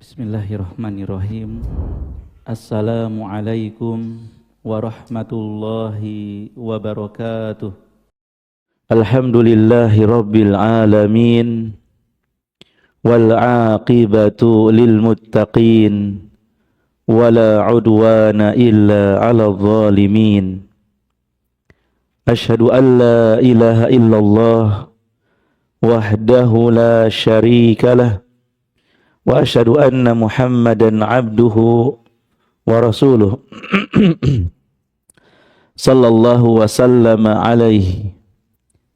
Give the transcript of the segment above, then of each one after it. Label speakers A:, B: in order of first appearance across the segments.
A: Bismillahirrahmanirrahim. Assalamualaikum warahmatullahi wabarakatuh. Alhamdulillahi rabbil alamin. Wal aqibatu lil muttaqin. Wala udwana illa 'alal zalimin. Asyhadu an la ilaha illallah wahdahu la syarika lah. Wa asyhadu anna Muhammadan abduhu wa rasuluh sallallahu wa sallama alaihi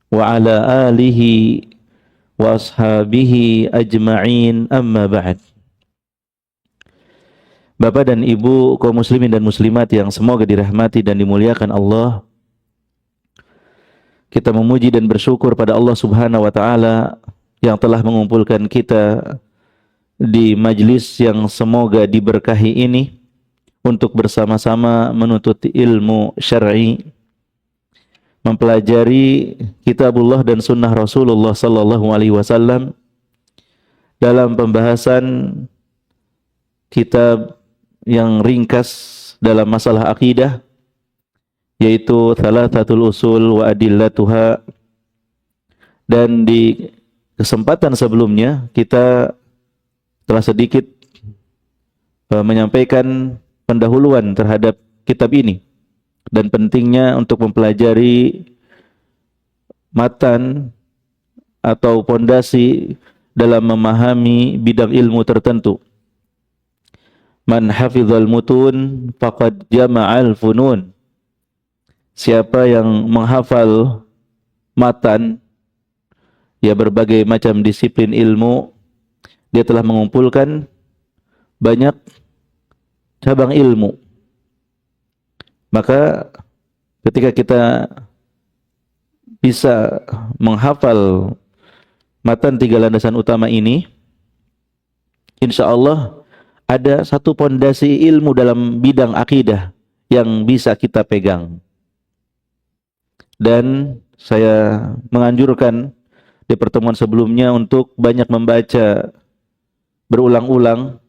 A: wa ala alihi wa ashabihi ajma'in, amma ba'd. Bapak dan Ibu kaum muslimin dan muslimat yang semoga dirahmati dan dimuliakan Allah, kita memuji dan bersyukur pada Allah Subhanahu wa taala yang telah mengumpulkan kita di majlis yang semoga diberkahi ini untuk bersama-sama menuntut ilmu syar'i, mempelajari kitabullah dan sunnah Rasulullah sallallahu alaihi wasallam dalam pembahasan kitab yang ringkas dalam masalah akidah, yaitu Thalathatul Usul wa Adillatuha. Dan di kesempatan sebelumnya kita telah sedikit menyampaikan pendahuluan terhadap kitab ini dan pentingnya untuk mempelajari matan atau pondasi dalam memahami bidang ilmu tertentu. Man hafizal mutun faqad jama'al funun. Siapa yang menghafal matan, ya berbagai macam disiplin ilmu, dia telah mengumpulkan banyak cabang ilmu. Maka ketika kita bisa menghafal matan tiga landasan utama ini, insya Allah ada satu pondasi ilmu dalam bidang akidah yang bisa kita pegang. Dan saya menganjurkan di pertemuan sebelumnya untuk banyak membaca berulang-ulang.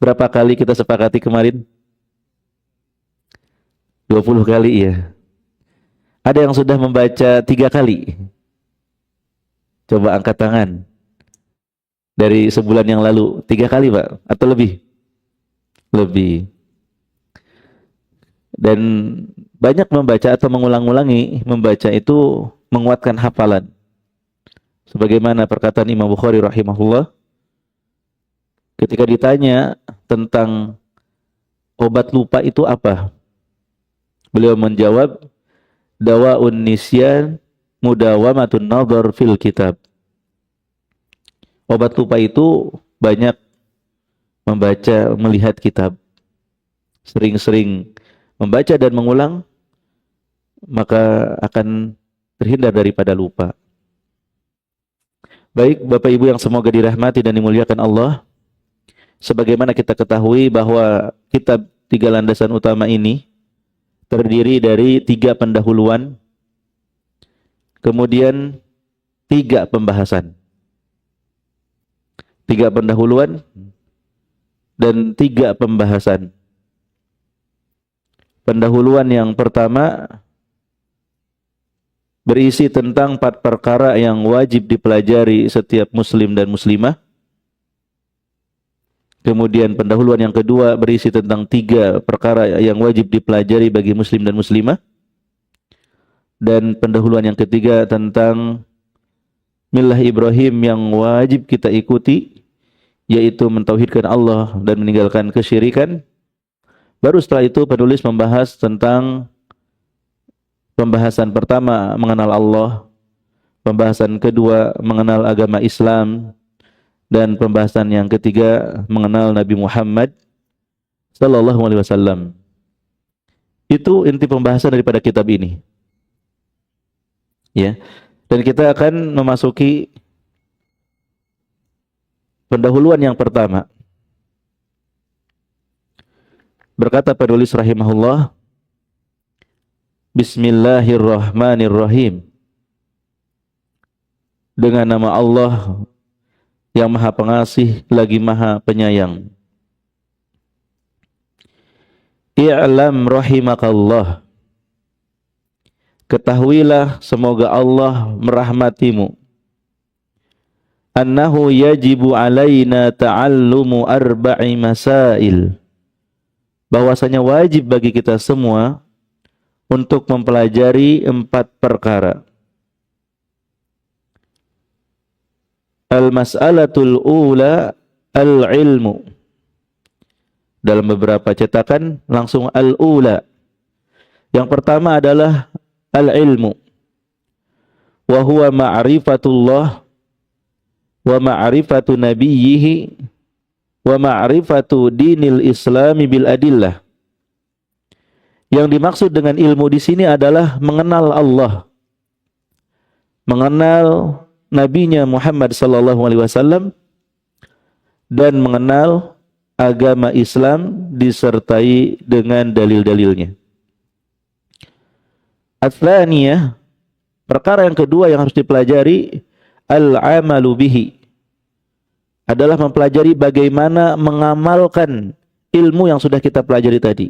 A: Berapa kali kita sepakati kemarin? 20 kali ya. Ada yang sudah membaca 3 kali? Coba angkat tangan. Dari sebulan yang lalu 3 kali Pak? Atau lebih? Lebih. Dan banyak membaca atau mengulang-ulangi membaca itu menguatkan hafalan. Sebagaimana perkataan Imam Bukhari rahimahullah, ketika ditanya tentang obat lupa itu apa, beliau menjawab, dawaun nisyan mudawamatun nadhar fil kitab. Obat lupa itu banyak membaca, melihat kitab. Sering-sering membaca dan mengulang, maka akan terhindar daripada lupa. Baik Bapak Ibu yang semoga dirahmati dan dimuliakan Allah, sebagaimana kita ketahui bahwa kitab tiga landasan utama ini terdiri dari 3 pendahuluan, kemudian 3 pembahasan. 3 pendahuluan dan 3 pembahasan. Pendahuluan yang pertama berisi tentang 4 perkara yang wajib dipelajari setiap muslim dan muslimah. Kemudian pendahuluan yang kedua berisi tentang 3 perkara yang wajib dipelajari bagi muslim dan muslimah. Dan pendahuluan yang ketiga tentang millah Ibrahim yang wajib kita ikuti, yaitu mentauhidkan Allah dan meninggalkan kesyirikan. Baru setelah itu penulis membahas tentang pembahasan pertama mengenal Allah, pembahasan kedua mengenal agama Islam, dan pembahasan yang ketiga mengenal Nabi Muhammad sallallahu alaihi wasallam. Itu inti pembahasan daripada kitab ini. Ya. Dan kita akan memasuki pendahuluan yang pertama. Berkata penulis rahimahullah, Bismillahirrahmanirrahim. Dengan nama Allah yang Maha Pengasih lagi Maha Penyayang. I'lam rahimakallah. Ketahuilah semoga Allah merahmatimu. Annahu yajibu alaina ta'allumu arba'i masail. Bahwasanya wajib bagi kita semua untuk mempelajari 4 perkara. Al-mas'alatul ula al-ilmu. Dalam beberapa cetakan langsung al-ula. Yang pertama adalah al-ilmu. Wa huwa ma'rifatullah wa ma'rifatu nabiyhi wa ma'rifatu dinil islami bil adillah. Yang dimaksud dengan ilmu di sini adalah mengenal Allah, mengenal nabinya Muhammad sallallahu alaihi wasallam, dan mengenal agama Islam disertai dengan dalil-dalilnya. Ats-tsaniyah, perkara yang kedua yang harus dipelajari, al-amalu bihi, adalah mempelajari bagaimana mengamalkan ilmu yang sudah kita pelajari tadi.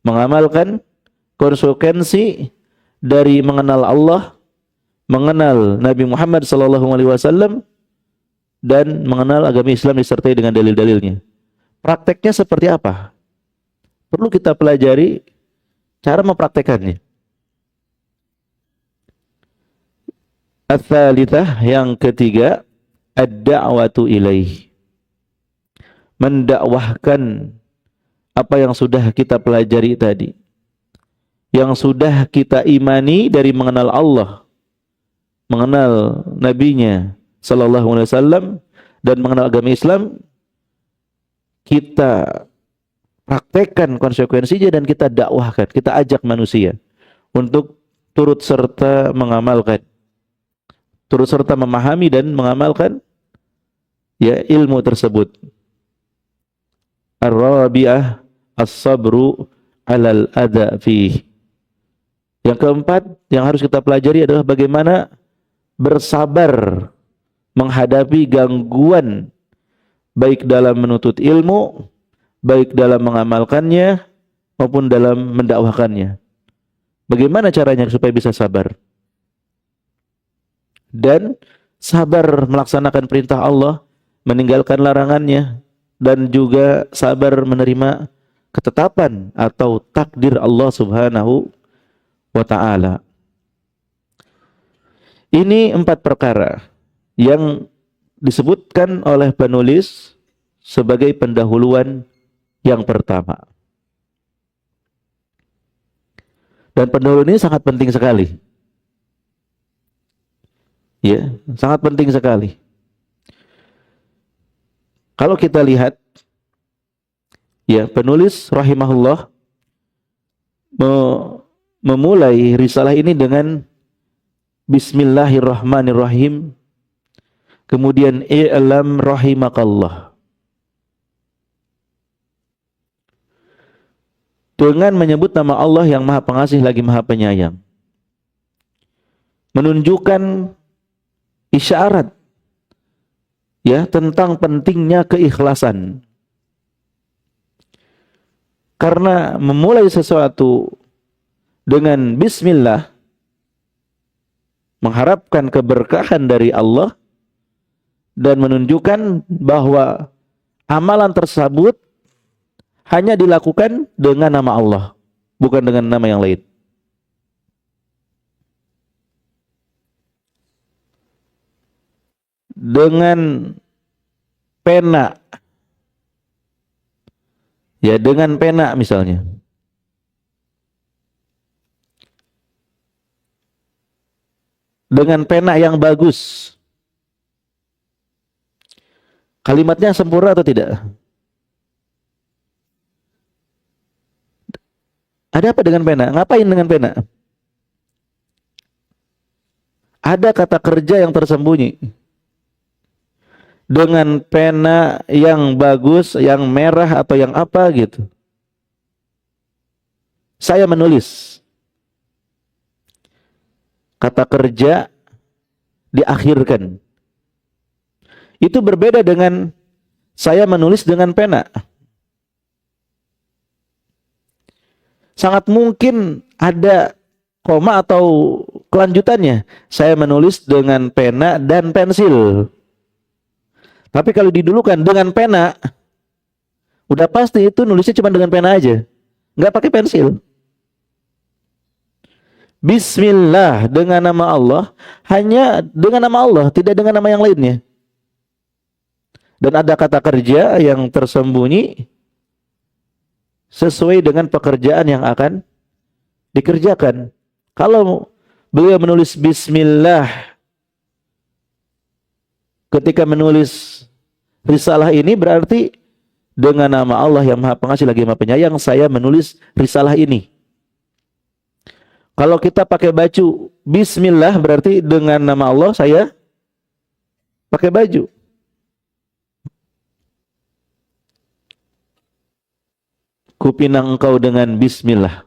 A: Mengamalkan konsekuensi dari mengenal Allah, mengenal Nabi Muhammad SAW, dan mengenal agama Islam disertai dengan dalil-dalilnya. Prakteknya seperti apa? Perlu kita pelajari cara mempraktekannya. Ats-tsalitsah, yang ketiga, ad-da'watu ilaih. Mendakwahkan apa yang sudah kita pelajari tadi, yang sudah kita imani dari mengenal Allah, mengenal nabinya sallallahu alaihi wasallam, dan mengenal agama Islam. Kita praktekkan konsekuensinya dan kita dakwahkan, kita ajak manusia untuk turut serta mengamalkan, turut serta memahami dan mengamalkan ilmu tersebut. Ar-rabi'ah as-sabru 'alal adza fihi. Yang keempat yang harus kita pelajari adalah bagaimana bersabar menghadapi gangguan, baik dalam menuntut ilmu, baik dalam mengamalkannya maupun dalam mendakwahkannya. Bagaimana caranya supaya bisa sabar? Dan sabar melaksanakan perintah Allah, meninggalkan larangannya, dan juga sabar menerima ketetapan atau takdir Allah Subhanahu wa ta'ala. Ini 4 perkara yang disebutkan oleh penulis sebagai pendahuluan yang pertama. Dan pendahuluan ini sangat penting sekali. Ya, sangat penting sekali. Kalau kita lihat, penulis rahimahullah memulai risalah ini dengan Bismillahirrahmanirrahim, kemudian i'lam rahimakallah, dengan menyebut nama Allah yang Maha Pengasih lagi Maha Penyayang, menunjukkan isyarat tentang pentingnya keikhlasan. Karena memulai sesuatu dengan bismillah, mengharapkan keberkahan dari Allah, dan menunjukkan bahwa amalan tersebut hanya dilakukan dengan nama Allah, bukan dengan nama yang lain. Dengan pena, dengan pena misalnya, dengan pena yang bagus, kalimatnya sempurna atau tidak? Ada apa dengan pena? Ngapain dengan pena? Ada kata kerja yang tersembunyi. Dengan pena yang bagus, yang merah atau yang apa gitu, saya menulis. Kata kerja diakhirkan. Itu berbeda dengan saya menulis dengan pena. Sangat mungkin ada koma atau kelanjutannya. Saya menulis dengan pena dan pensil. Tapi kalau didulukan dengan pena, udah pasti itu nulisnya cuma dengan pena aja. Nggak pakai pensil. Bismillah dengan nama Allah, hanya dengan nama Allah, tidak dengan nama yang lainnya. Dan ada kata kerja yang tersembunyi sesuai dengan pekerjaan yang akan dikerjakan. Kalau beliau menulis Bismillah ketika menulis risalah ini, berarti dengan nama Allah yang Maha Pengasih lagi Maha Penyayang, saya menulis risalah ini. Kalau kita pakai baju Bismillah, berarti dengan nama Allah saya pakai baju. Kupinang engkau dengan Bismillah.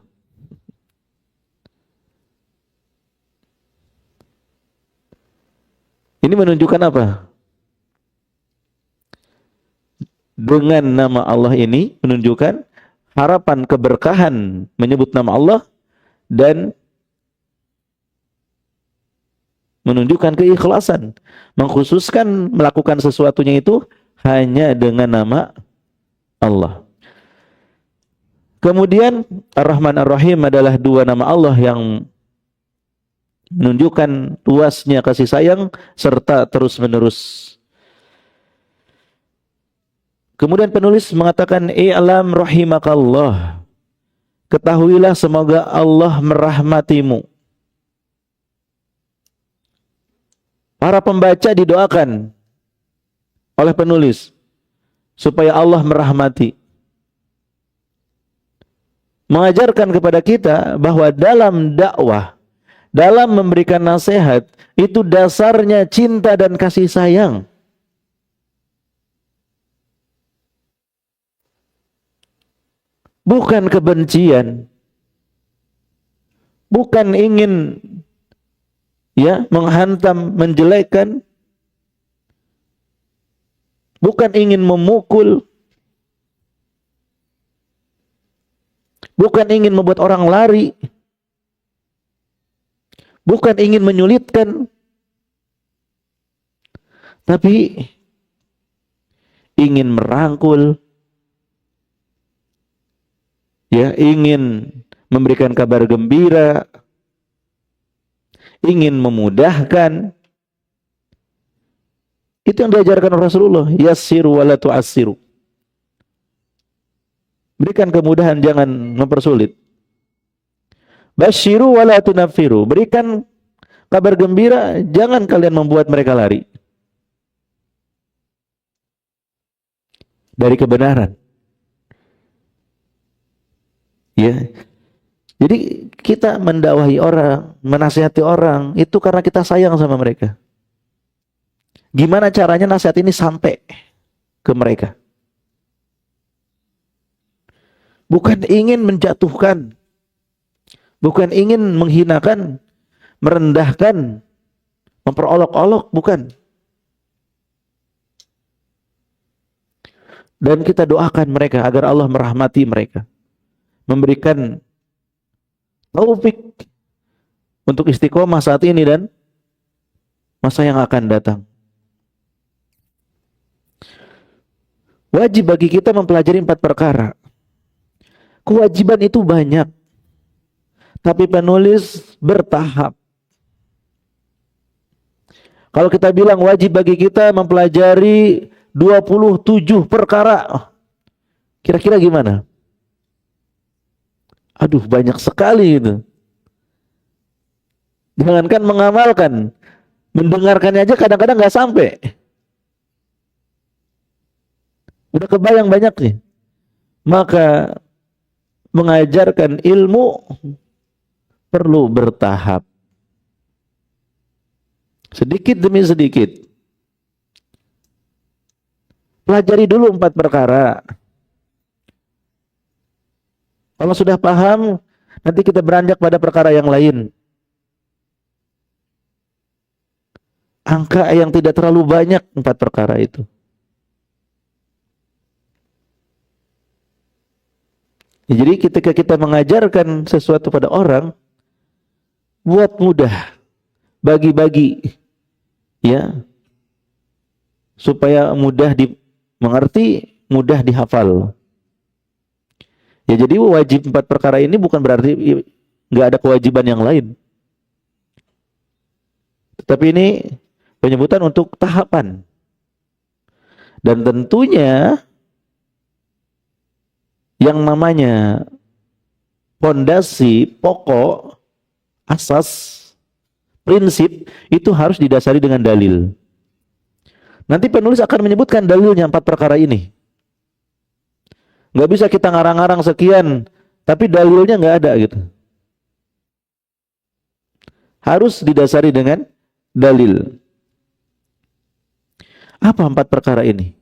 A: Ini menunjukkan apa? Dengan nama Allah ini menunjukkan harapan keberkahan menyebut nama Allah dan menunjukkan keikhlasan, mengkhususkan melakukan sesuatunya itu hanya dengan nama Allah. Kemudian Ar-Rahman Ar-Rahim adalah dua nama Allah yang menunjukkan luasnya kasih sayang serta terus-menerus. Kemudian penulis mengatakan, "I'lam rahimakallah." Ketahuilah semoga Allah merahmatimu. Para pembaca didoakan oleh penulis supaya Allah merahmati. Mengajarkan kepada kita bahwa dalam dakwah, dalam memberikan nasihat, itu dasarnya cinta dan kasih sayang. Bukan kebencian. Bukan ingin menghantam, menjelekkan. Bukan ingin memukul. Bukan ingin membuat orang lari. Bukan ingin menyulitkan. Tapi ingin merangkul. Ingin memberikan kabar gembira. Ingin memudahkan. Itu yang diajarkan Rasulullah. Yassiru wa la tu'assiru. Berikan kemudahan, jangan mempersulit. Basyiru wa la tunaffiru. Berikan kabar gembira, jangan kalian membuat mereka lari dari kebenaran. Jadi kita mendakwahi orang, menasihati orang, itu karena kita sayang sama mereka. Gimana caranya nasihat ini sampai ke mereka? Bukan ingin menjatuhkan, bukan ingin menghinakan, merendahkan, memperolok-olok, bukan. Dan kita doakan mereka agar Allah merahmati mereka, memberikan taufik untuk istiqomah saat ini dan masa yang akan datang. Wajib bagi kita mempelajari 4 perkara. Kewajiban itu banyak, tapi penulis bertahap. Kalau kita bilang wajib bagi kita mempelajari 27 perkara, kira-kira gimana? Aduh, banyak sekali itu. Jangankan mengamalkan, mendengarkannya aja kadang-kadang nggak sampai. Udah kebayang banyak nih. Maka mengajarkan ilmu perlu bertahap. Sedikit demi sedikit. Pelajari dulu 4 perkara. Kalau sudah paham, nanti kita beranjak pada perkara yang lain. angka yang tidak terlalu banyak 4 perkara itu. Ya, jadi ketika kita mengajarkan sesuatu pada orang, buat mudah, bagi-bagi, ya, supaya mudah dimengerti, mudah dihafal. Ya, jadi wajib 4 perkara ini bukan berarti nggak ada kewajiban yang lain. Tetapi ini penyebutan untuk tahapan. Dan tentunya yang namanya pondasi, pokok, asas, prinsip itu harus didasari dengan dalil. Nanti penulis akan menyebutkan dalilnya 4 perkara ini. Nggak bisa kita ngarang-ngarang sekian, tapi dalilnya nggak ada gitu. Harus didasari dengan dalil. Apa 4 perkara ini?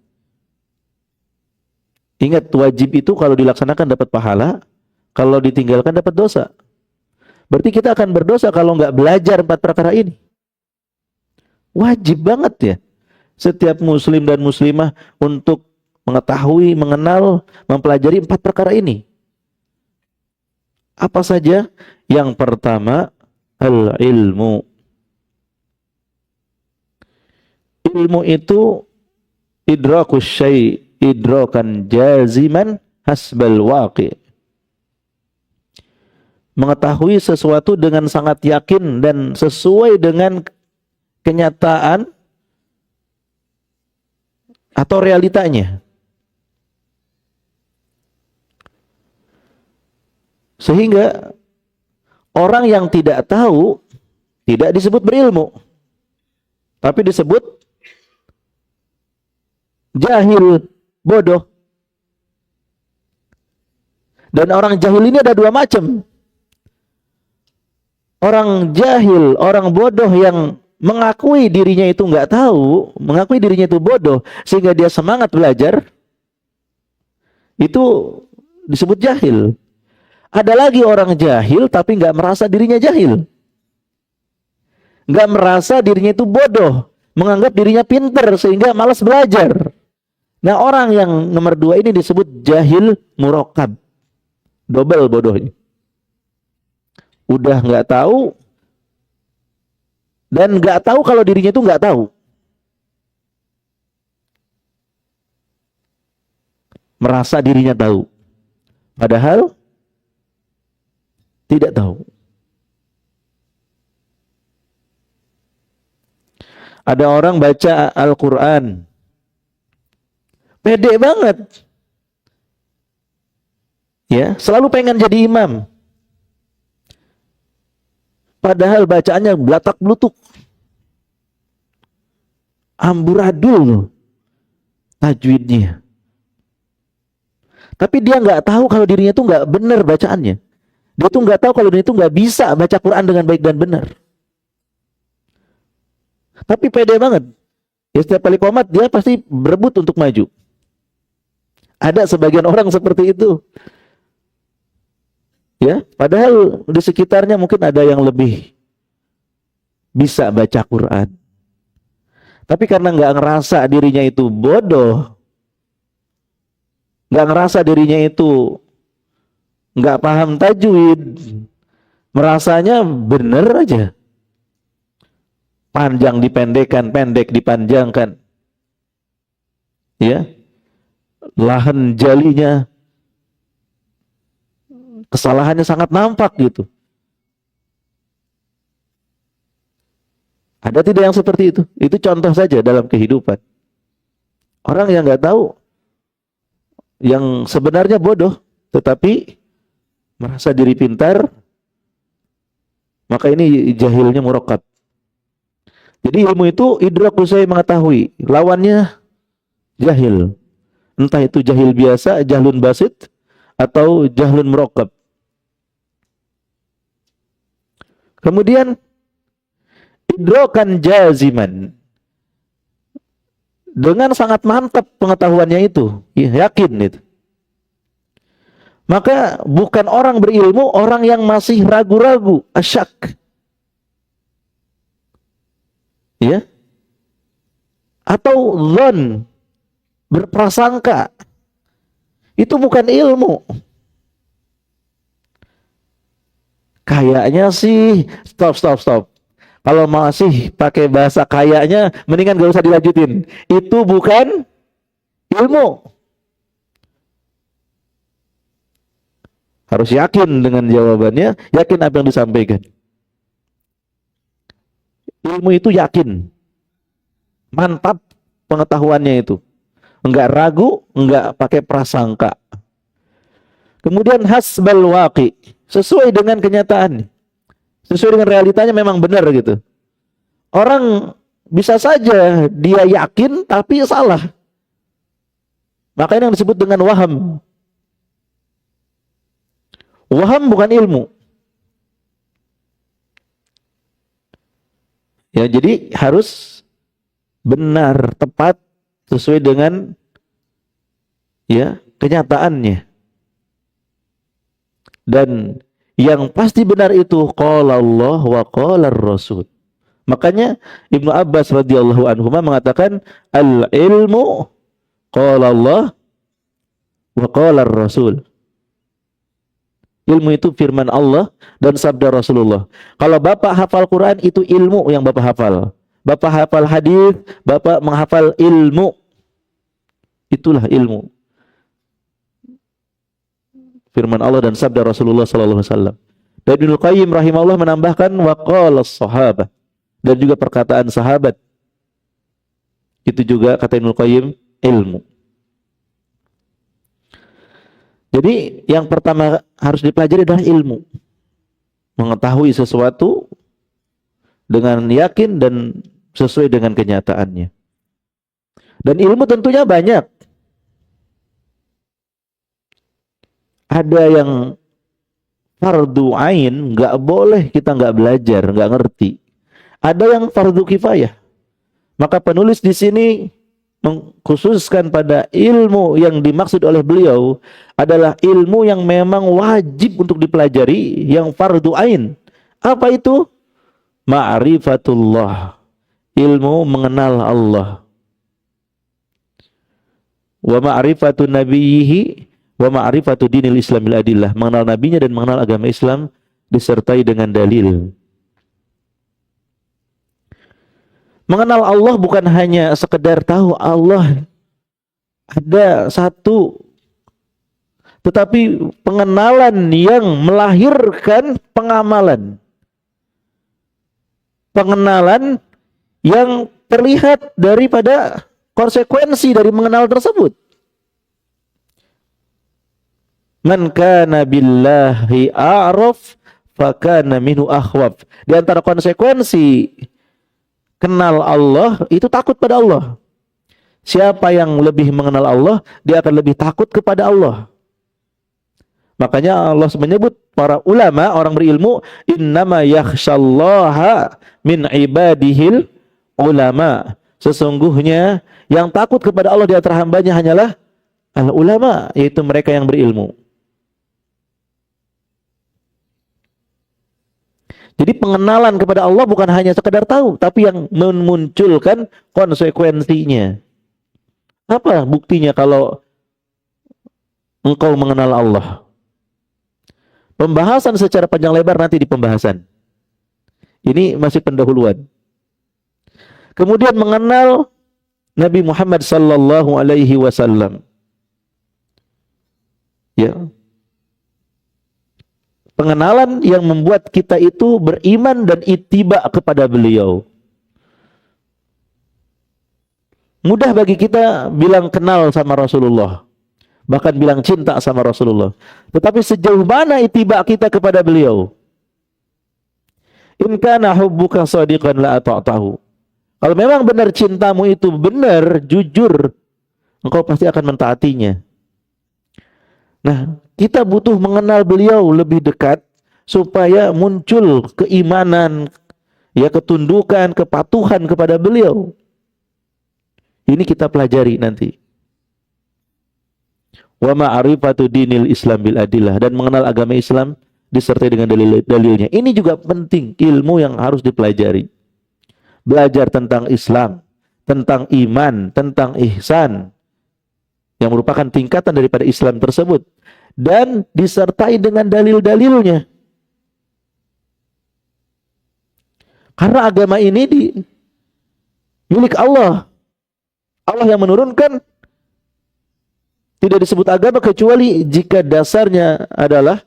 A: Ingat, wajib itu kalau dilaksanakan dapat pahala, kalau ditinggalkan dapat dosa. Berarti kita akan berdosa kalau nggak belajar 4 perkara ini. Wajib banget ya setiap muslim dan muslimah untuk mengetahui, mengenal, mempelajari 4 perkara ini. Apa saja? Yang pertama, al-ilmu. Ilmu itu idrakus syai' idrakan jaziman hasbal waqi'. Mengetahui sesuatu dengan sangat yakin dan sesuai dengan kenyataan atau realitanya. Sehingga orang yang tidak tahu tidak disebut berilmu, tapi disebut jahil, bodoh. Dan orang jahil ini ada 2 macam. Orang jahil, orang bodoh yang mengakui dirinya itu nggak tahu, mengakui dirinya itu bodoh, sehingga dia semangat belajar, itu disebut jahil. Ada lagi orang jahil tapi nggak merasa dirinya jahil, nggak merasa dirinya itu bodoh, menganggap dirinya pinter sehingga malas belajar. Nah, orang yang nomor 2 ini disebut jahil murakkab, double bodohnya. Udah nggak tahu dan nggak tahu kalau dirinya itu nggak tahu, merasa dirinya tahu, padahal tidak tahu. Ada orang baca Al-Quran, pede banget, ya, selalu pengen jadi imam, padahal bacaannya belatak blutuk, amburadul tajwidnya. Tapi dia nggak tahu kalau dirinya itu nggak benar bacaannya. Dia tuh nggak tahu kalau dirinya itu nggak bisa baca Quran dengan baik dan benar. Tapi pede banget. Ya, setiap kali qomat dia pasti berebut untuk maju. Ada sebagian orang seperti itu. Ya, padahal di sekitarnya mungkin ada yang lebih bisa baca Quran. Tapi karena nggak ngerasa dirinya itu bodoh, nggak ngerasa dirinya itu nggak paham tajwid, merasanya bener aja. Panjang dipendekkan, pendek dipanjangkan. Ya. Lahan jalinya, kesalahannya sangat nampak gitu. Ada tidak yang seperti itu? Itu contoh saja dalam kehidupan. Orang yang nggak tahu, yang sebenarnya bodoh, tetapi merasa diri pintar, maka ini jahilnya murakkab. Jadi ilmu itu idrakul syai', mengetahui. Lawannya jahil. Entah itu jahil biasa, jahlun basit, atau jahlun murakkab. Kemudian idrakan jaziman. Dengan sangat mantap pengetahuannya itu, ya, yakin itu. Maka bukan orang berilmu, orang yang masih ragu-ragu, asyak. Ya. atau dzan, berprasangka. Itu bukan ilmu. Kayaknya sih, stop. Kalau masih pakai bahasa kayaknya, mendingan gak usah dilanjutin. Itu bukan ilmu. Harus yakin dengan jawabannya, yakin apa yang disampaikan. Ilmu itu yakin. Mantap pengetahuannya itu. Enggak ragu, enggak pakai prasangka. Kemudian hasbal waqi, sesuai dengan kenyataan. Sesuai dengan realitanya memang benar gitu. Orang bisa saja dia yakin tapi salah. Makanya yang disebut dengan waham. Waham bukan ilmu. Ya, jadi harus benar, tepat, sesuai dengan ya kenyataannya. Dan yang pasti benar itu qala Allah wa qala Rasul. Makanya Ibnu Abbas radhiyallahu anhu mengatakan al ilmu qala Allah wa qala Rasul. Ilmu itu firman Allah dan sabda Rasulullah. Kalau Bapak hafal Quran itu ilmu yang Bapak hafal. Bapak hafal hadis, Bapak menghafal ilmu. Itulah ilmu. Firman Allah dan sabda Rasulullah sallallahu alaihi wasallam. Dan Ibnu Qayyim rahimahullah menambahkan waqala sahabah, dan juga perkataan sahabat. Itu juga kata Ibnu Qayyim ilmu. Jadi yang pertama harus dipelajari adalah ilmu. Mengetahui sesuatu dengan yakin dan sesuai dengan kenyataannya. Dan ilmu tentunya banyak. Ada yang fardu ain, nggak boleh kita nggak belajar, nggak ngerti. Ada yang fardu kifayah. Maka penulis di sini mengkhususkan pada ilmu yang dimaksud oleh beliau adalah ilmu yang memang wajib untuk dipelajari, yang fardu ain. Apa itu? Ma'rifatullah. Ilmu mengenal Allah. Wa ma'rifatu nabiyhi wa ma'rifatu dinil islamil adillah, mengenal nabinya dan mengenal agama Islam disertai dengan dalil. Mengenal Allah bukan hanya sekedar tahu Allah ada satu, tetapi pengenalan yang melahirkan pengamalan. Pengenalan yang terlihat daripada konsekuensi dari mengenal tersebut. Man kana billahi a'raf fakana minhu akhwaf. Di antara konsekuensi kenal Allah itu takut pada Allah. Siapa yang lebih mengenal Allah, dia akan lebih takut kepada Allah. Makanya Allah menyebut para ulama, orang berilmu, innama yakhsyallaha min ibadihil ulama. Sesungguhnya yang takut kepada Allah di antara hambanya hanyalah al ulama, yaitu mereka yang berilmu. Jadi pengenalan kepada Allah bukan hanya sekedar tahu, tapi yang memunculkan konsekuensinya. Apa buktinya kalau engkau mengenal Allah? Pembahasan secara panjang lebar nanti di pembahasan. Ini masih pendahuluan. Kemudian mengenal Nabi Muhammad sallallahu alaihi wasallam. Ya. Pengenalan yang membuat kita itu beriman dan ittiba kepada beliau. Mudah bagi kita bilang kenal sama Rasulullah, bahkan bilang cinta sama Rasulullah. Tetapi sejauh mana ittiba kita kepada beliau? In kana hubbuka shadiqan la ata'tahu. Kalau memang benar cintamu itu benar, jujur, engkau pasti akan mentaatinya. Nah, kita butuh mengenal beliau lebih dekat supaya muncul keimanan, ya, ketundukan, kepatuhan kepada beliau. Ini kita pelajari nanti. Wa ma'rifatu dinil Islam bil adillah, dan mengenal agama Islam disertai dengan dalil-dalilnya. Ini juga penting, ilmu yang harus dipelajari. Belajar tentang Islam, tentang iman, tentang ihsan, yang merupakan tingkatan daripada Islam tersebut, dan disertai dengan dalil-dalilnya. Karena agama ini milik Allah. Allah yang menurunkan, tidak disebut agama kecuali jika dasarnya adalah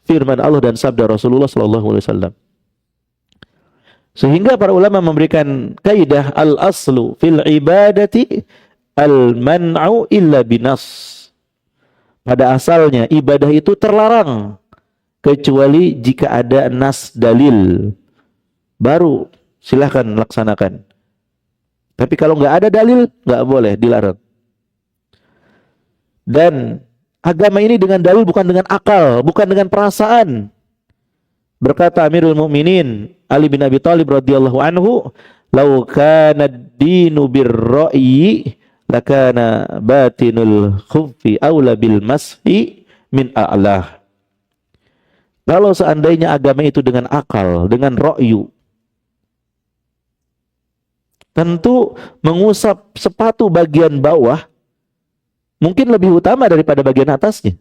A: firman Allah dan sabda Rasulullah SAW. Sehingga para ulama memberikan kaidah al-aslu fil ibadati al-man'u illa binas. Pada asalnya ibadah itu terlarang kecuali jika ada nas dalil. Baru silahkan laksanakan. Tapi kalau nggak ada dalil, nggak boleh, dilarang. Dan agama ini dengan dalil, bukan dengan akal, bukan dengan perasaan. Berkata Amirul Mukminin Ali bin Abi Thalib radhiyallahu anhu, "Lau kana ad-dinu bir-ra'yi lakana batinul khuffi aula bil mashi min a'lah." Kalau seandainya agama itu dengan akal, dengan ra'yu, tentu mengusap sepatu bagian bawah mungkin lebih utama daripada bagian atasnya.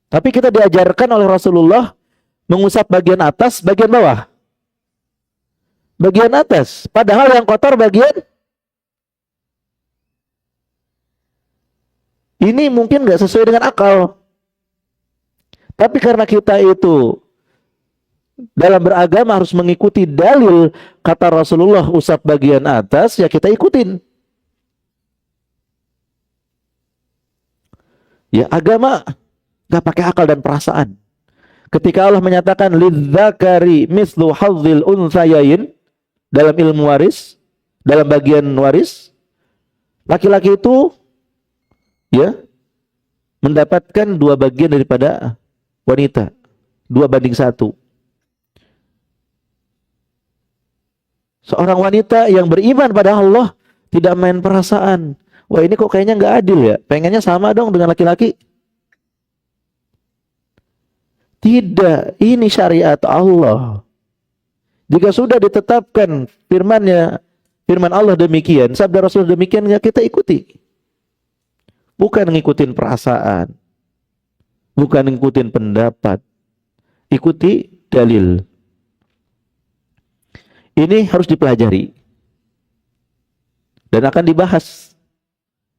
A: Tapi kita diajarkan oleh Rasulullah mengusap bagian atas, bagian bawah. Bagian atas. Padahal yang kotor bagian ini mungkin nggak sesuai dengan akal. Tapi karena kita itu dalam beragama harus mengikuti dalil, kata Rasulullah usap bagian atas, ya kita ikutin. Ya agama nggak pakai akal dan perasaan. Ketika Allah menyatakan lidzakari mithlu hadzil unthayain dalam ilmu waris, dalam bagian waris, laki-laki itu ya mendapatkan 2 bagian daripada wanita, 2:1. Seorang wanita yang beriman pada Allah tidak main perasaan. Wah, ini kok kayaknya nggak adil ya, pengennya sama dong dengan laki-laki. Tidak, ini syariat Allah. Jika sudah ditetapkan firman Allah demikian, sabda Rasul demikian, ya kita ikuti. Bukan ngikutin perasaan, bukan ngikutin pendapat, ikuti dalil. Ini harus dipelajari dan akan dibahas.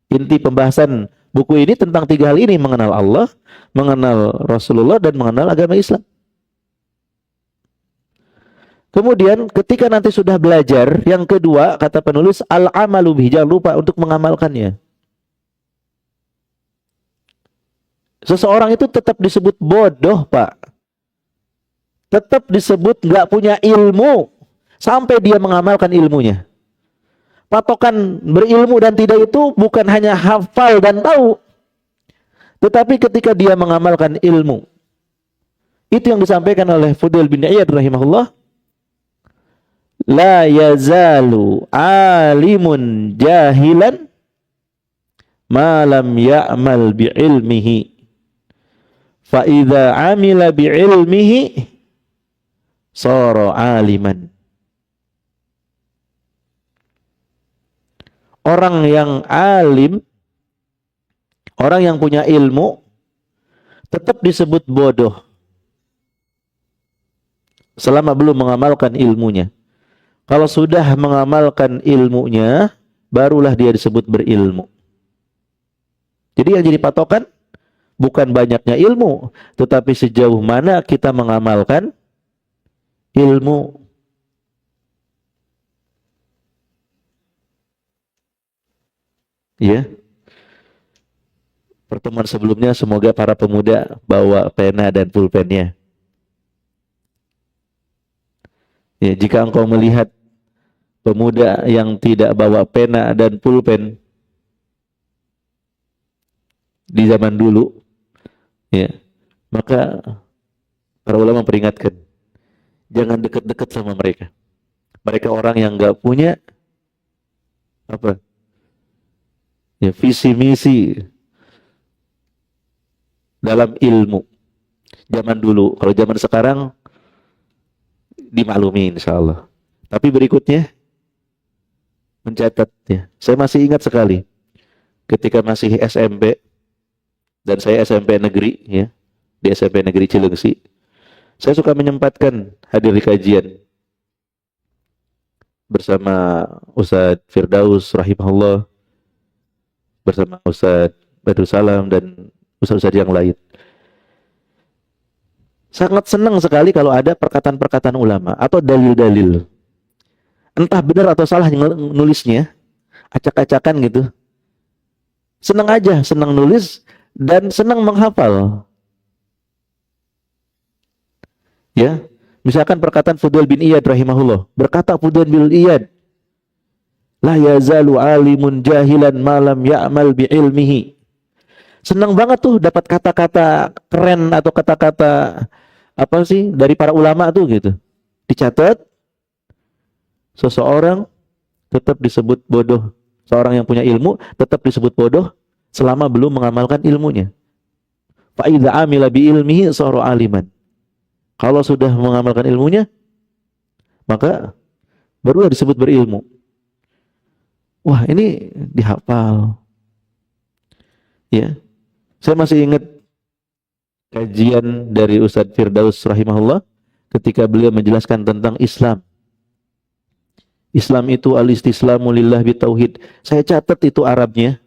A: Inti pembahasan buku ini tentang 3 hal ini: mengenal Allah, mengenal Rasulullah, dan mengenal agama Islam. Kemudian ketika nanti sudah belajar, yang kedua kata penulis al-amalu bih, jangan lupa untuk mengamalkannya. Seseorang itu tetap disebut bodoh, Pak. Tetap disebut nggak punya ilmu sampai dia mengamalkan ilmunya. Patokan berilmu dan tidak itu bukan hanya hafal dan tahu, tetapi ketika dia mengamalkan ilmu. Itu yang disampaikan oleh Fudail bin Iyad rahimahullah. La yazalu alimun jahilan ma lam ya'mal bi'ilmihi. Fa idza 'amila bi'ilmihi sara 'aliman. Orang yang alim, orang yang punya ilmu, tetap disebut bodoh selama belum mengamalkan ilmunya. Kalau sudah mengamalkan ilmunya, barulah dia disebut berilmu. Jadi yang jadi patokan bukan banyaknya ilmu, tetapi sejauh mana kita mengamalkan ilmu. Ya. Pertemuan sebelumnya semoga para pemuda bawa pena dan pulpennya. Ya, jika engkau melihat pemuda yang tidak bawa pena dan pulpen di zaman dulu, ya, maka para ulama memperingatkan, jangan dekat-dekat sama mereka. Mereka orang yang nggak punya apa? Ya, visi misi dalam ilmu. Zaman dulu, kalau zaman sekarang dimaklumi insyaallah. Tapi berikutnya mencatat ya. Saya masih ingat sekali ketika masih SMP dan saya SMP negeri ya, di SMP Negeri Cilengsi. Saya suka menyempatkan hadir di kajian bersama Ustadz Firdaus rahimahullah, bersama Ustadz Badrul Salam dan Ustadz-Ustadz yang lain. Sangat senang sekali kalau ada perkataan-perkataan ulama atau dalil-dalil. Entah benar atau salah nulisnya, acak-acakan gitu. Senang aja, senang nulis dan senang menghafal. Ya, misalkan perkataan Fudail bin Iyad rahimahullah. Berkata Fudail bin Iyad, la yazalu alimun jahilan malam ya'mal bi ilmihi. Senang banget tuh dapat kata-kata keren atau kata-kata apa sih dari para ulama tuh gitu. Dicatat, seseorang tetap disebut bodoh. Seorang yang punya ilmu tetap disebut bodoh selama belum mengamalkan ilmunya. Fa idza amila bi ilmihi sara aliman. Kalau sudah mengamalkan ilmunya, maka barulah disebut berilmu. Wah, ini dihafal. Ya. Saya masih ingat kajian dari Ustadz Firdaus rahimahullah ketika beliau menjelaskan tentang Islam. Islam itu al-istislamu lillah bitauhid. Saya catat itu Arabnya.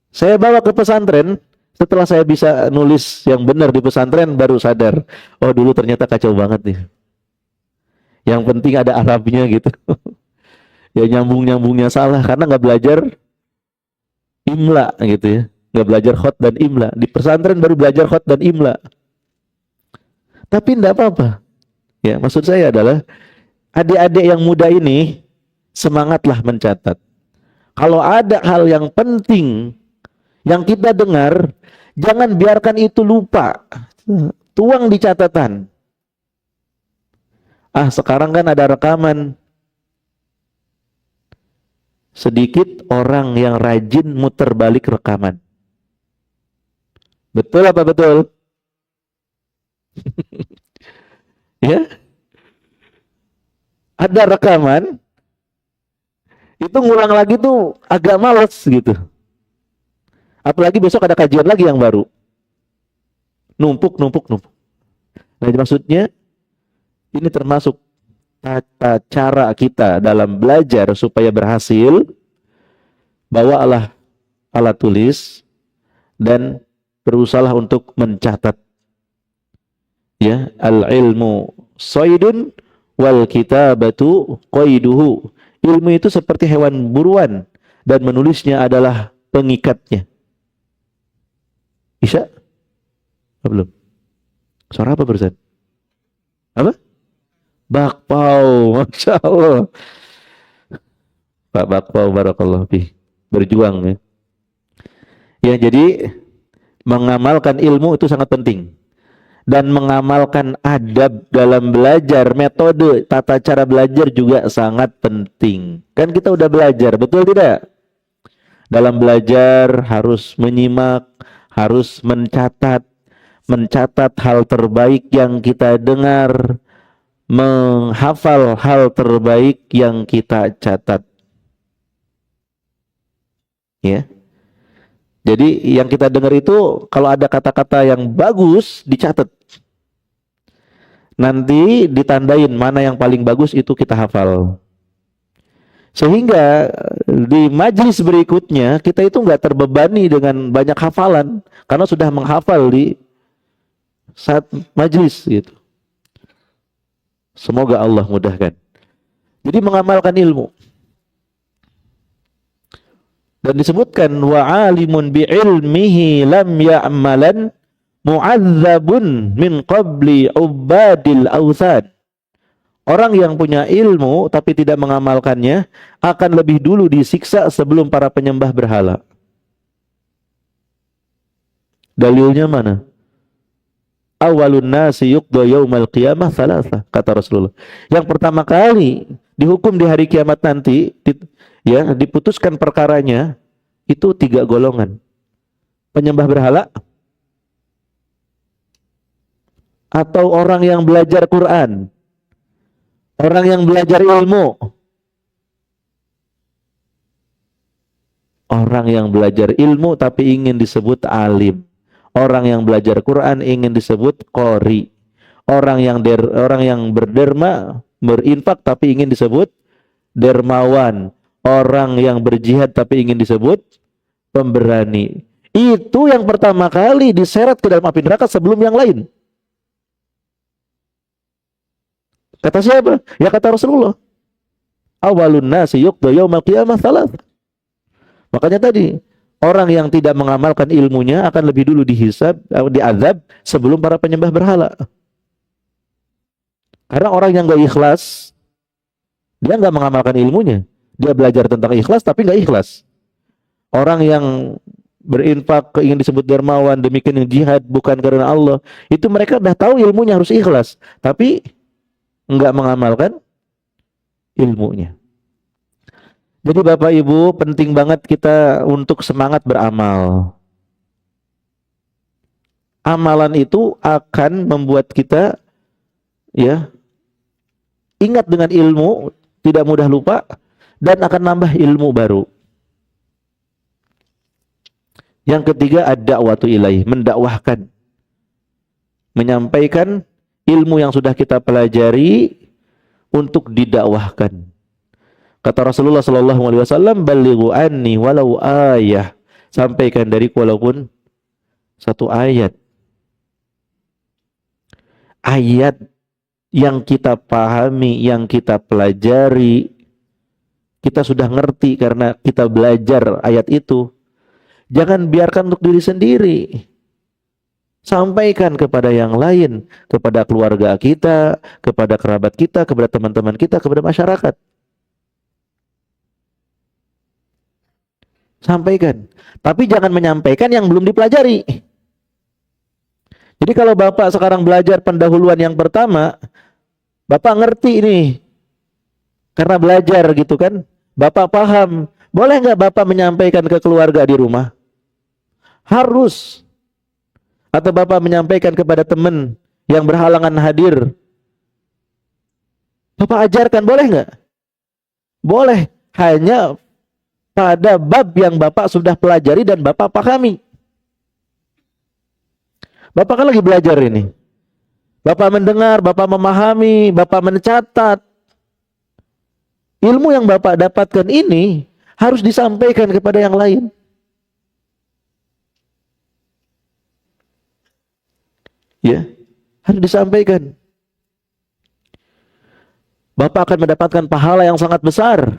A: Saya bawa ke pesantren. Setelah saya bisa nulis yang benar di pesantren, baru sadar, oh dulu ternyata kacau banget nih. Yang penting ada Arabnya gitu. Ya nyambung-nyambungnya salah karena nggak belajar imla gitu ya. Nggak belajar khot dan imla. Di pesantren baru belajar khot dan imla. Tapi enggak apa-apa. Ya, maksud saya adalah adik-adik yang muda ini semangatlah mencatat. Kalau ada hal yang penting yang kita dengar, jangan biarkan itu lupa. Tuang di catatan. Ah, sekarang kan ada rekaman. Sedikit orang yang rajin muter balik rekaman. Betul apa betul? Ya. Ada rekaman, itu ngulang lagi tuh agak males gitu. Apalagi besok ada kajian lagi yang baru. Numpuk. Nah, maksudnya ini termasuk tata cara kita dalam belajar supaya berhasil. Bawalah alat tulis dan berusahalah untuk mencatat. Ya, al-ilmu saydun wal kitabatu qaiduhu. Ilmu itu seperti hewan buruan dan menulisnya adalah pengikatnya. Isya? Belum. Suara apa barusan? Apa? Bakpao, Masya Allah. Pak Bakpao, barakallahu fi. Berjuang ya. Ya, jadi mengamalkan ilmu itu sangat penting. Dan mengamalkan adab dalam belajar, metode, tata cara belajar juga sangat penting. Kan kita udah belajar, betul tidak? Dalam belajar harus menyimak, harus mencatat hal terbaik yang kita dengar, menghafal hal terbaik yang kita catat. Ya. Jadi yang kita dengar itu kalau ada kata-kata yang bagus dicatat. Nanti ditandain mana yang paling bagus itu kita hafal. Sehingga di majelis berikutnya kita itu nggak terbebani dengan banyak hafalan karena sudah menghafal di saat majelis gitu. Semoga Allah mudahkan. Jadi mengamalkan ilmu. Dan disebutkan wa alimun bi ilmihi lam ya'malan mu'adzabun min qabli ubadil awthan. Orang yang punya ilmu tapi tidak mengamalkannya akan lebih dulu disiksa sebelum para penyembah berhala. Dalilnya mana? Awalun nasi yuqda yaumal qiyamah thalatha, kata Rasulullah. Yang pertama kali dihukum di hari kiamat nanti, ya, diputuskan perkaranya itu 3 golongan. Penyembah berhala atau orang yang belajar Quran. Orang yang belajar ilmu. Orang yang belajar ilmu tapi ingin disebut alim. Orang yang belajar Quran ingin disebut qori. Orang yang berderma, berinfak tapi ingin disebut dermawan. Orang yang berjihad tapi ingin disebut pemberani. Itu yang pertama kali diseret ke dalam api neraka sebelum yang lain. Kata siapa? Ya kata Rasulullah. Awalun nasi yuqda yaumal qiyamah thalath. Makanya tadi, orang yang tidak mengamalkan ilmunya akan lebih dulu dihisab, diazab sebelum para penyembah berhala. Karena orang yang gak ikhlas, dia gak mengamalkan ilmunya. Dia belajar tentang ikhlas tapi gak ikhlas. Orang yang berinfak ingin disebut dermawan, demikian yang jihad bukan karena Allah, itu mereka udah tahu ilmunya harus ikhlas, tapi enggak mengamalkan ilmunya. Jadi Bapak Ibu, penting banget kita untuk semangat beramal. Amalan itu akan membuat kita ya ingat dengan ilmu, tidak mudah lupa, dan akan nambah ilmu baru. Yang ketiga, ad-da'watu ilaih, mendakwahkan. Menyampaikan ilmu yang sudah kita pelajari untuk didakwahkan. Kata Rasulullah sallallahu alaihi wasallam, "Ballighu anni walau ayah." Sampaikan dariku walaupun satu ayat. Ayat yang kita pahami, yang kita pelajari, kita sudah ngerti karena kita belajar ayat itu. Jangan biarkan untuk diri sendiri. Sampaikan kepada yang lain, kepada keluarga kita, kepada kerabat kita, kepada teman-teman kita, kepada masyarakat. Sampaikan. Tapi jangan menyampaikan yang belum dipelajari. Jadi kalau Bapak sekarang belajar pendahuluan yang pertama, Bapak ngerti ini. Karena belajar gitu kan. Bapak paham. Boleh nggak Bapak menyampaikan ke keluarga di rumah? Harus. Atau Bapak menyampaikan kepada teman yang berhalangan hadir. Bapak ajarkan, boleh nggak? Boleh. Hanya pada bab yang Bapak sudah pelajari dan Bapak pahami. Bapak kan lagi belajar ini. Bapak mendengar, Bapak memahami, Bapak mencatat. Ilmu yang Bapak dapatkan ini harus disampaikan kepada yang lain. Ya, harus disampaikan. Bapak akan mendapatkan pahala yang sangat besar.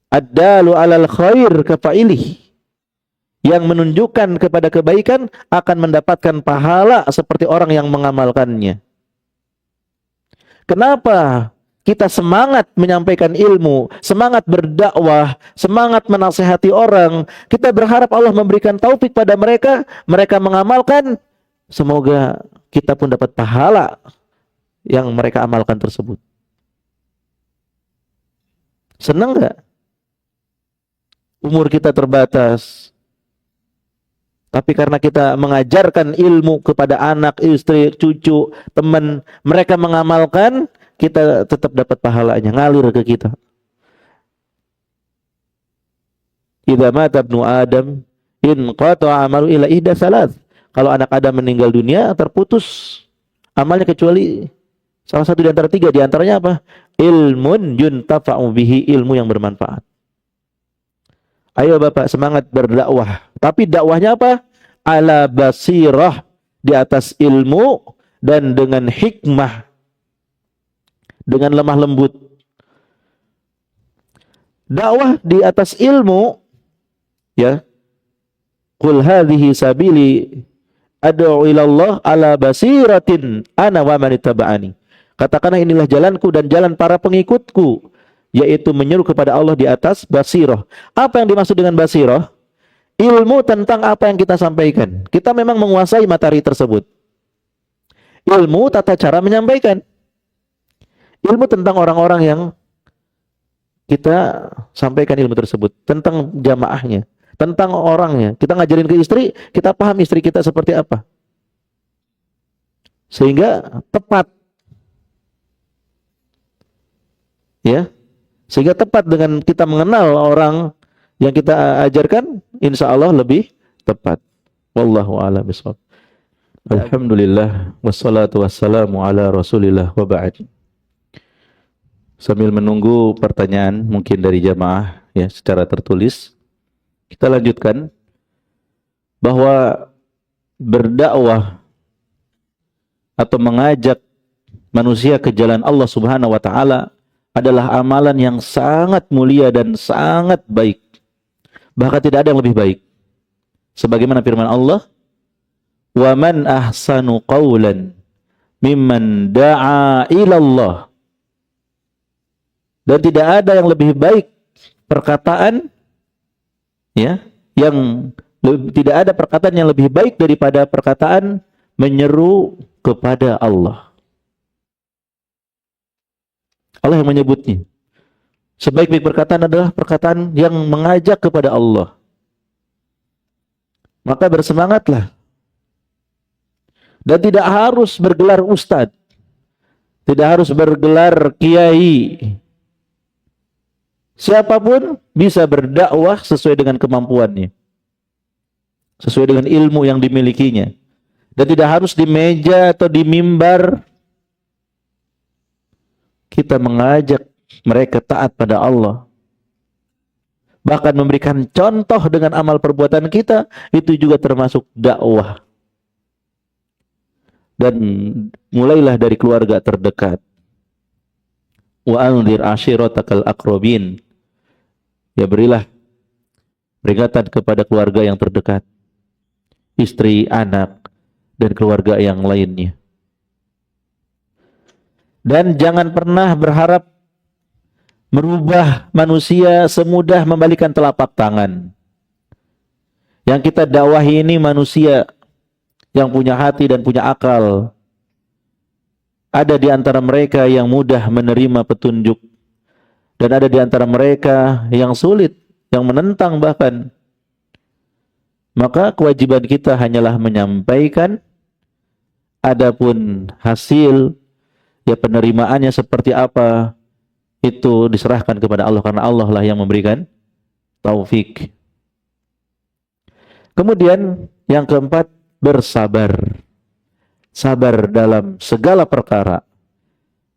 A: Ad-dalu 'alal khair kafa'ilih. Yang menunjukkan kepada kebaikan akan mendapatkan pahala seperti orang yang mengamalkannya. Kenapa kita semangat menyampaikan ilmu, semangat berdakwah, semangat menasihati orang? Kita berharap Allah memberikan taufik pada mereka, mereka mengamalkan. Semoga kita pun dapat pahala yang mereka amalkan tersebut. Senang nggak? Umur kita terbatas. Tapi karena kita mengajarkan ilmu kepada anak, istri, cucu, teman, mereka mengamalkan, kita tetap dapat pahalanya, ngalir ke kita. Idza mata ibnu Adam in qata'a amalu ila ihda salat. Kalau anak Adam meninggal dunia, terputus amalnya kecuali salah satu di antara tiga. Di antaranya apa? Ilmun yuntafa'u bihi, ilmu yang bermanfaat. Ayo Bapak semangat berdakwah. Tapi dakwahnya apa? Ala basirah, di atas ilmu dan dengan hikmah, dengan lemah lembut. Dakwah di atas ilmu, ya. Qul hadhihi sabili ad'u ila Allah ala basiratin ana wa man ittaba'ani. Katakanlah inilah jalanku dan jalan para pengikutku, yaitu menyeru kepada Allah di atas basirah. Apa yang dimaksud dengan basirah? Ilmu tentang apa yang kita sampaikan. Kita memang menguasai materi tersebut. Ilmu tata cara menyampaikan. Ilmu tentang orang-orang yang kita sampaikan ilmu tersebut. Tentang jamaahnya. Tentang orangnya. Kita ngajarin ke istri, kita paham istri kita seperti apa. Sehingga tepat. ya. Sehingga tepat dengan kita mengenal orang yang kita ajarkan, insya Allah lebih tepat. Wallahu a'lam bishawab. Alhamdulillah wassalatu wassalamu ala Rasulillah wa ba'd. Sambil menunggu pertanyaan mungkin dari jamaah ya secara tertulis, kita lanjutkan bahwa berdakwah atau mengajak manusia ke jalan Allah Subhanahu wa taala adalah amalan yang sangat mulia dan sangat baik. Bahkan tidak ada yang lebih baik. Sebagaimana firman Allah, "Wa man ahsanu qawlan mimman da'a ila Allah." Dan tidak ada yang lebih baik perkataan ya, tidak ada perkataan yang lebih baik daripada perkataan menyeru kepada Allah. Allah yang menyebutnya. Sebaik-baik perkataan adalah perkataan yang mengajak kepada Allah. Maka bersemangatlah. Dan tidak harus bergelar ustadz. Tidak harus bergelar kiai. Siapapun bisa berdakwah sesuai dengan kemampuannya. Sesuai dengan ilmu yang dimilikinya. Dan tidak harus di meja atau di mimbar kita mengajak mereka taat pada Allah. Bahkan memberikan contoh dengan amal perbuatan kita, itu juga termasuk dakwah. Dan mulailah dari keluarga terdekat. Wa anzir ashiratakal aqrabin. Ya, berilah peringatan kepada keluarga yang terdekat. Istri, anak, dan keluarga yang lainnya. Dan jangan pernah berharap merubah manusia semudah membalikan telapak tangan. Yang kita dakwahi ini manusia yang punya hati dan punya akal. Ada di antara mereka yang mudah menerima petunjuk. Dan ada di antara mereka yang sulit, yang menentang bahkan. Maka kewajiban kita hanyalah menyampaikan. Adapun hasil ya penerimaannya seperti apa itu diserahkan kepada Allah, karena Allah lah yang memberikan taufik. Kemudian yang keempat, bersabar. Sabar dalam segala perkara.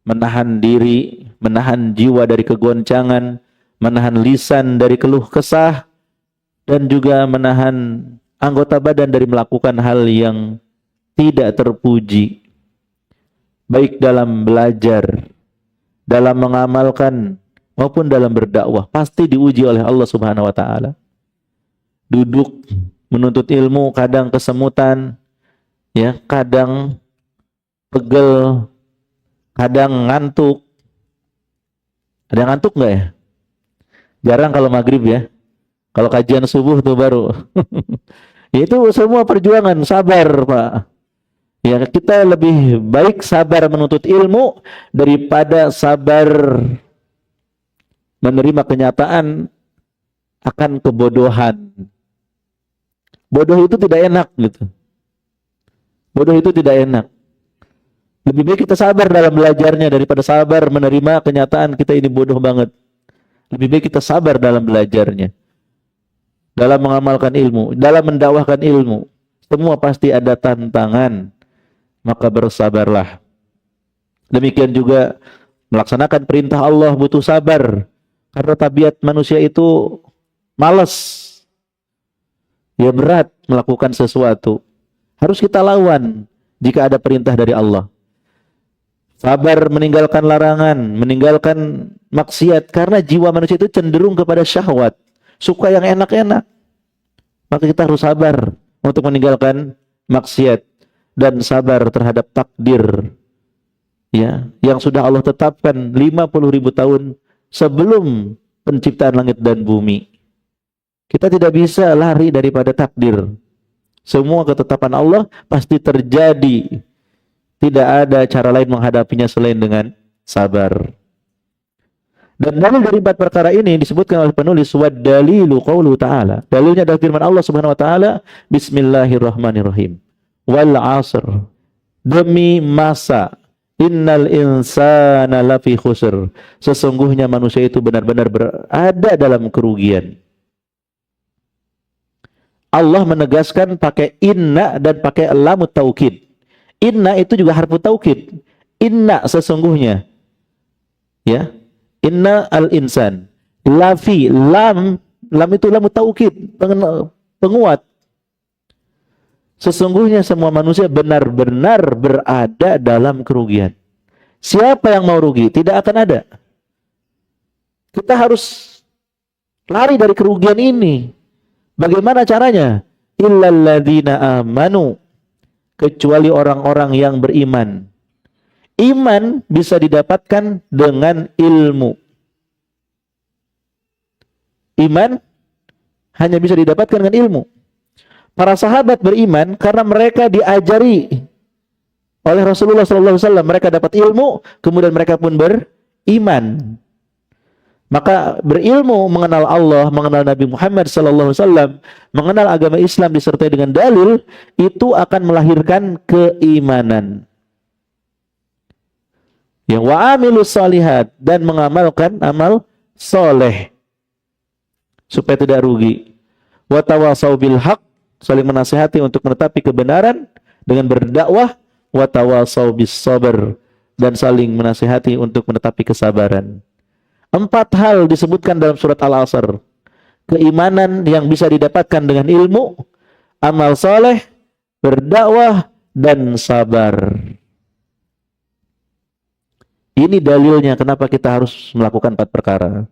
A: Menahan diri, menahan jiwa dari kegoncangan, menahan lisan dari keluh kesah, dan juga menahan anggota badan dari melakukan hal yang tidak terpuji. Baik dalam belajar, dalam mengamalkan, maupun dalam berdakwah, pasti diuji oleh Allah Subhanahu wa taala. Duduk menuntut ilmu kadang kesemutan, ya, kadang pegel, kadang ngantuk. Ada yang ngantuk nggak ya? Jarang kalau maghrib ya. Kalau kajian subuh tuh baru. Itu semua perjuangan, sabar Pak. Ya, kita lebih baik sabar menuntut ilmu daripada sabar menerima kenyataan akan kebodohan. Bodoh itu tidak enak gitu. Bodoh itu tidak enak. Lebih baik kita sabar dalam belajarnya daripada sabar menerima kenyataan kita ini bodoh banget. Lebih baik kita sabar dalam belajarnya. Dalam mengamalkan ilmu, dalam mendakwahkan ilmu. Semua pasti ada tantangan. Maka bersabarlah. Demikian juga melaksanakan perintah Allah butuh sabar. Karena tabiat manusia itu malas. Ya, berat melakukan sesuatu. Harus kita lawan jika ada perintah dari Allah. Sabar meninggalkan larangan, meninggalkan maksiat. Karena jiwa manusia itu cenderung kepada syahwat. Suka yang enak-enak. Maka kita harus sabar untuk meninggalkan maksiat. Dan sabar terhadap takdir ya, yang sudah Allah tetapkan 50.000 tahun sebelum penciptaan langit dan bumi. Kita tidak bisa lari daripada takdir. Semua ketetapan Allah pasti terjadi. Tidak ada cara lain menghadapinya selain dengan sabar. Dan dalil dari 4 perkara ini disebutkan oleh penulis, wa dalilu qauluhu ta'ala. Dalilnya adalah firman Allah Subhanahu wa taala, bismillahirrahmanirrahim. Wal asr, demi masa Innal insana lafi khusr. Sesungguhnya manusia itu benar-benar berada dalam kerugian. Allah menegaskan pakai inna dan pakai lamut taukid. Inna itu juga harfu taukid. Inna sesungguhnya. Ya. Inna al-insan. Lafi, lam itu lamut taukid, penguat. Sesungguhnya semua manusia benar-benar berada dalam kerugian. Siapa yang mau rugi? Tidak akan ada. Kita harus lari dari kerugian ini. Bagaimana caranya? Illalladzina amanu. Kecuali orang-orang yang beriman. Iman bisa didapatkan dengan ilmu. Iman hanya bisa didapatkan dengan ilmu. Para sahabat beriman karena mereka diajari oleh Rasulullah SAW. Mereka dapat ilmu, kemudian mereka pun beriman. Maka berilmu mengenal Allah, mengenal Nabi Muhammad SAW, mengenal agama Islam disertai dengan dalil, itu akan melahirkan keimanan. Yang wa'amilus salihat, dan mengamalkan amal soleh supaya tidak rugi. Wa tawasau bil haq, saling menasihati untuk menetapi kebenaran dengan berdakwah. Wa tawasau bis sabr, dan saling menasihati untuk menetapi kesabaran. 4 hal disebutkan dalam surat Al-Asr. Keimanan yang bisa didapatkan dengan ilmu, amal soleh, berdakwah, dan sabar. Ini dalilnya kenapa kita harus melakukan 4 perkara.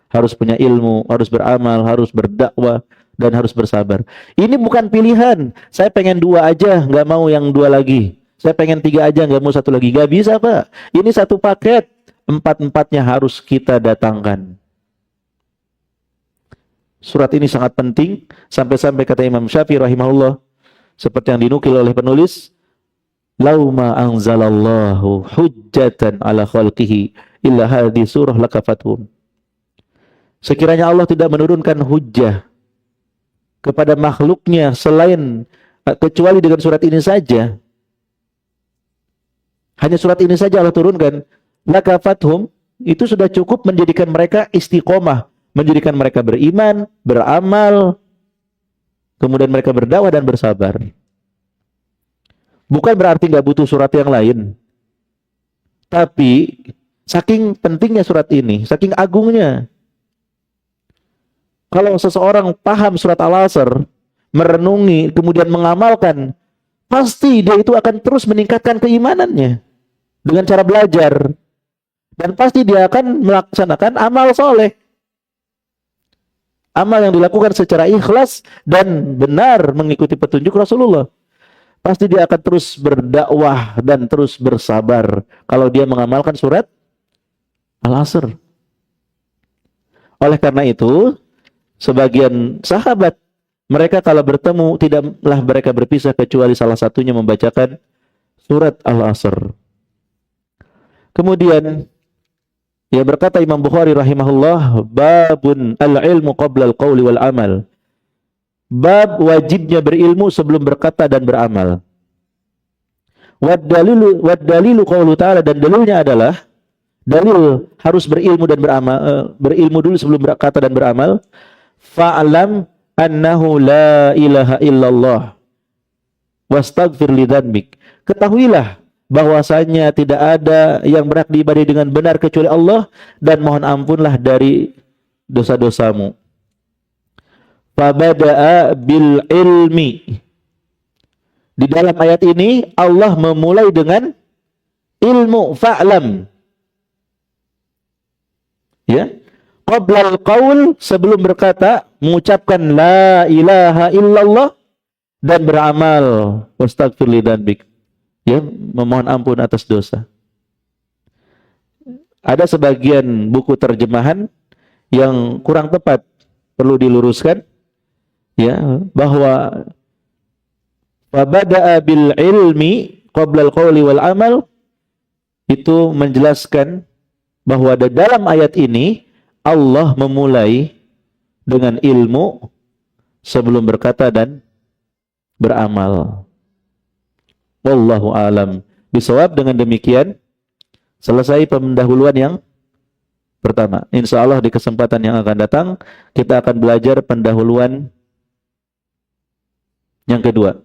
A: Harus punya ilmu, harus beramal, harus berdakwah, dan harus bersabar. Ini bukan pilihan. Saya pengen 2 aja, nggak mau yang 2 lagi. Saya pengen 3 aja, nggak mau 1 lagi. Nggak bisa, Pak. Ini satu paket. 4-4-nya harus kita datangkan. Surat ini sangat penting. Sampai-sampai kata Imam Syafi'i rahimahullah, seperti yang dinukil oleh penulis, lauma anzalallahu hujjatan ala khalqihi illa hadhi surah lakafathum. Sekiranya Allah tidak menurunkan hujjah kepada makhluknya selain kecuali dengan surat ini saja. Hanya surat ini saja Allah turunkan. Lakafathum, itu sudah cukup menjadikan mereka istiqomah, menjadikan mereka beriman, beramal, kemudian mereka berdakwah dan bersabar. Bukan berarti nggak butuh surat yang lain, tapi saking pentingnya surat ini, saking agungnya. Kalau seseorang paham surat Al-Asr, merenungi, kemudian mengamalkan, pasti dia itu akan terus meningkatkan keimanannya dengan cara belajar. Dan pasti dia akan melaksanakan amal soleh. Amal yang dilakukan secara ikhlas dan benar mengikuti petunjuk Rasulullah. Pasti dia akan terus berdakwah dan terus bersabar kalau dia mengamalkan surat Al-Asr. Oleh karena itu, sebagian sahabat, mereka kalau bertemu, tidaklah mereka berpisah kecuali salah satunya membacakan surat Al-Asr. Kemudian, ya berkata Imam Bukhari rahimahullah, babun al-ilmu qabla al-qawli wal amal. Bab wajibnya berilmu sebelum berkata dan beramal. Wad dalilu qaulu ta'ala, dan dalilnya adalah dalil harus berilmu dan beramal, berilmu dulu sebelum berkata dan beramal. Fa'lam annahu la ilaha illallah wastaghfir li dzanbik. Ketahuilah bahwasanya tidak ada yang berhak diibadahi dengan benar kecuali Allah, dan mohon ampunlah dari dosa-dosamu. Fabada'a bil ilmi. Di dalam ayat ini Allah memulai dengan ilmu. Fa'lam. Ya. Qabla al-qaul, sebelum berkata, mengucapkan la ilaha illallah, dan beramal. Wastaghfir li dzanbik. Ya, memohon ampun atas dosa. Ada sebagian buku terjemahan yang kurang tepat, perlu diluruskan, ya, bahwa fabada'a bil ilmi qabla al-qawli wal amal, itu menjelaskan bahwa dalam ayat ini Allah memulai dengan ilmu sebelum berkata dan beramal. Wallahu alam Bisawab, dengan demikian selesai pendahuluan yang pertama. Insya Allah di kesempatan yang akan datang kita akan belajar pendahuluan yang kedua.